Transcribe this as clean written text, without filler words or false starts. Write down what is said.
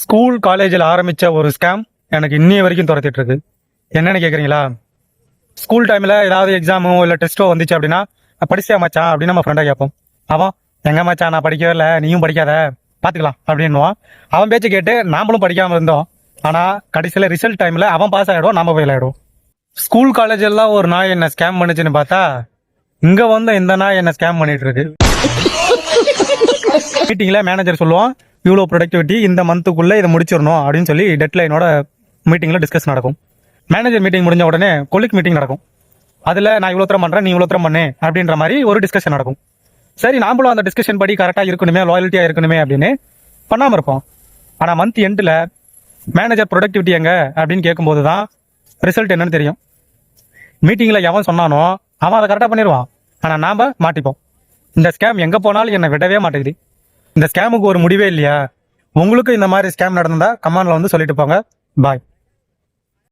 School காலேஜில் ஆரம்பித்த ஒரு ஸ்கேம் எனக்கு இன்னைய வரைக்கும் துரத்திட்டு இருக்கு. என்னன்னு கேட்குறீங்களா? ஸ்கூல் டைமில் ஏதாவது எக்ஸாமோ இல்லை டெஸ்ட்டோ வந்துச்சு அப்படின்னா, படிச்சியா மச்சான் அப்படின்னு நம்ம ஃப்ரெண்டாக கேட்போம். அவன் எங்க மச்சான் நான் படிக்கவே இல்லை, நீயும் படிக்காத, பார்த்துக்கலாம் அப்படின்னுவான். அவன் பேச்சு கேட்டு நாமளும் படிக்காமல் இருந்தோம். ஆனால் கடைசியில் ரிசல்ட் டைமில் அவன் பாஸ் ஆகிடும், நம்ம ஃபெயில் ஆகிடும். ஸ்கூல் காலேஜ் எல்லாம் ஒரு நாய் என்ன ஸ்கேம் பண்ணுச்சுன்னு பார்த்தா, இங்கே வந்து இந்த நாய் என்ன ஸ்கேம் பண்ணிட்டு இருக்கு. மீட்டிங்கில் மேனேஜர் சொல்லுவான், இவ்வளோ ப்ரொடக்டிவிட்டி இந்த மந்த்துக்குள்ளே இதை முடிச்சிடணும் அப்படின்னு சொல்லி டெட்லைனோட மீட்டிங்கில் டிஸ்கஸ் நடக்கும். மேனேஜர் மீட்டிங் முடிஞ்ச உடனே கொலிக் மீட்டிங் நடக்கும். அதில் நான் இவ்வளோ தரம் பண்ணுறேன், நீ இவ்வளோ தரம் பண்ணு அப்படின்ற மாதிரி ஒரு டிஸ்கஷன் நடக்கும். சரி, நாமளும் அந்த டிஸ்கஷன் படி கரெக்டாக இருக்கணுமே, லாயல்ட்டியாக இருக்கணுமே அப்படின்னு பண்ணாமல் இருப்போம். ஆனால் மந்த் எண்டில் மேனேஜர் ப்ரொடக்டிவிட்டி எங்கே அப்படின்னு கேட்கும்போது தான் ரிசல்ட் என்னன்னு தெரியும். மீட்டிங்கில் எவன் சொன்னானோ அவன் அதை கரெக்டாக பண்ணிடுவான், ஆனால் நாம் மாட்டிப்போம். இந்த ஸ்கேம் எங்கே போனாலும் என்னை விடவே மாட்டேங்குது. இந்த ஸ்கேமுக்கு ஒரு முடிவே இல்லையா? உங்களுக்கு இந்த மாதிரி ஸ்கேம் நடந்ததா கமெண்ட்ல வந்து சொல்லிட்டு போங்க. பாய்.